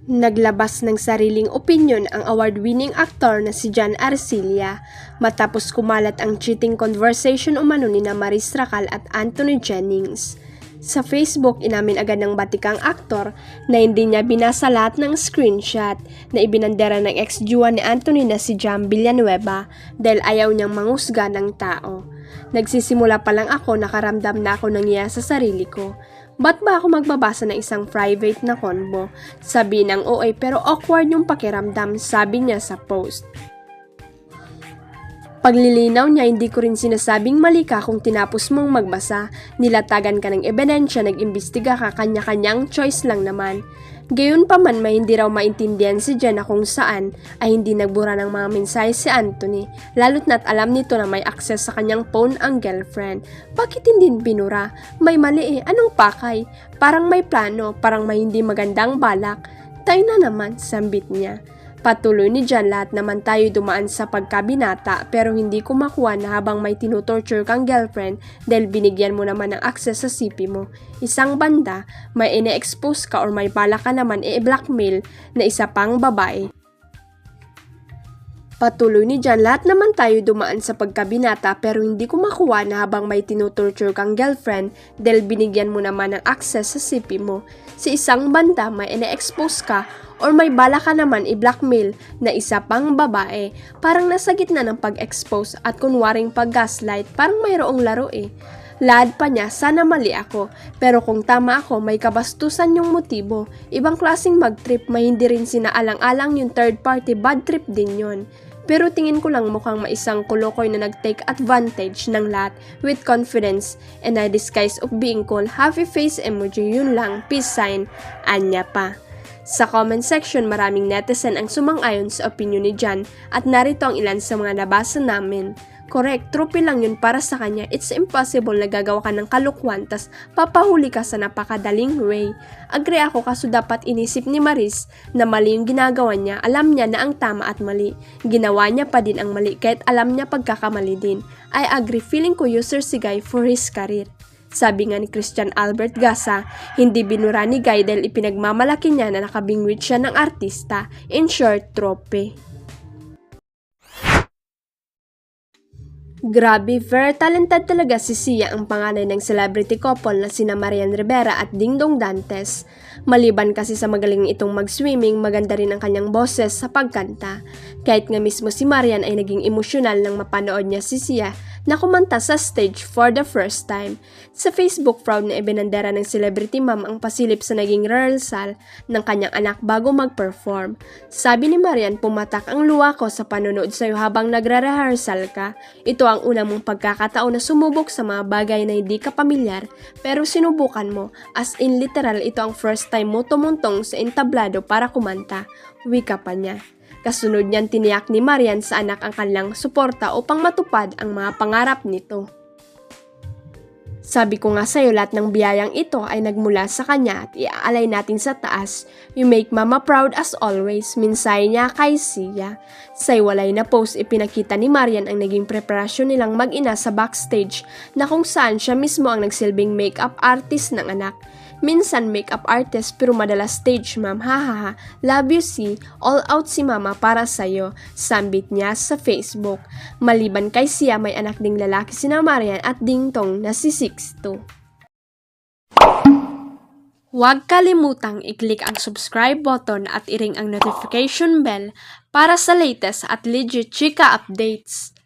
Naglabas ng sariling opinyon ang award-winning aktor na si John Arcilla matapos kumalat ang cheating conversation umano ni Maris Racal at Anthony Jennings. Sa Facebook, inamin agad ng batikang aktor na hindi niya binasa lahat ng screenshot na ibinandera ng ex-juwa ni Anthony na si Jam Villanueva dahil ayaw niyang mangusga ng tao. Nagsisimula pa lang ako, nakaramdam na ako ng iya sa sarili ko. Ba't ba ako magbabasa ng isang private na convo? Sabi ng OA pero awkward yung pakiramdam, sabi niya sa post. Paglilinaw niya, hindi ko rin sinasabing mali ka kung tinapos mong magbasa. Nilatagan ka ng ebidensya, nag-imbestiga ka, kanya-kanyang choice lang naman. Gayon pa man, may hindi raw maintindihan si Jen na kung saan ay hindi nagbura ng mga mensahe si Anthony, lalo't na't alam nito na may access sa kanyang phone ang girlfriend. Bakit hindi binura? May mali anong pakay? Parang may plano, parang may hindi magandang balak. Tayo na naman, sambit niya. Patuloy ni Jan, lahat naman tayo dumaan sa pagkabinata pero hindi ko makuha na habang may tinutorture kang girlfriend dahil binigyan mo naman ng access sa CP mo. Isang banda, may ine-expose ka or may bala ka naman i-blackmail na isa pang babae. Patuloy ni Jan, lahat naman tayo dumaan sa pagkabinata pero hindi ko makuha na habang may tinutorture kang girlfriend dahil binigyan mo naman ng access sa CP mo. Sa isang banda, may ine-expose ka or may bala ka naman i-blackmail na isa pang babae. Parang nasa gitna ng pag-expose at kunwaring pag-gaslight, parang mayroong laro Laad pa niya, sana mali ako. Pero kung tama ako, may kabastusan yung motibo. Ibang klaseng mag-trip, may hindi rin sinaalang-alang yung third party, bad trip din yon. Pero tingin ko lang mukhang maisang kulokoy na nag-take advantage ng lahat with confidence and a disguise of being cool, happy face emoji, yun lang, peace sign, anya pa. Sa comment section, maraming netizen ang sumang-ayon sa opinion ni Jan at narito ang ilan sa mga nabasa namin. Correct, trophy lang yun para sa kanya. It's impossible na gagawa ka ng kalukwan tas papahuli ka sa napakadaling way. Agree ako, kaso dapat inisip ni Maris na mali yung ginagawa niya. Alam niya na ang tama at mali. Ginawa niya pa din ang mali kahit alam niya pagkakamali din. I agree, feeling ko user si Guy for his career. Sabi nga ni Christian Albert Gasa, hindi binura ni Guy dahil ipinagmamalaki niya na nakabingwit siya ng artista. In short, trophy. Grabe, very talented talaga si Sia, ang panganay ng celebrity couple na sina Marian Rivera at Dingdong Dantes. Maliban kasi sa magaling itong mag-swimming, maganda rin ang kanyang boses sa pagkanta. Kahit nga mismo si Marian ay naging emosyonal nang mapanood niya si Sia na kumanta sa stage for the first time. Sa Facebook, proud na ibinandera ng celebrity mom ang pasilip sa naging rehearsal ng kanyang anak bago mag-perform. Sabi ni Marian, pumatak ang luha ko sa panonood sa'yo habang nagre-rehearsal ka. Ito ang unang mong pagkakataon na sumubok sa mga bagay na hindi ka pamilyar pero sinubukan mo. As in literal, ito ang first time mo tumuntong sa entablado para kumanta. Wika pa niya. Kasunod niyan, tiniyak ni Marian sa anak ang kanilang suporta upang matupad ang mga pangarap nito. Sabi ko nga sa'yo, lahat ng biyayang ito ay nagmula sa kanya at iaalay natin sa taas. You make mama proud as always, minsay niya kay Sia. Sa iwalay na post, ipinakita ni Marian ang naging preparasyon nilang mag-ina sa backstage na kung saan siya mismo ang nagsilbing makeup artist ng anak. Minsan makeup artist pero madalas stage mom, hahaha, love you see, all out si mama para sa'yo, sambit niya sa Facebook. Maliban kay Sia, may anak ding lalaki sina Marian at Dingtong na si Sixto. Huwag kalimutang i-click ang subscribe button at i-ring ang notification bell para sa latest at legit chika updates.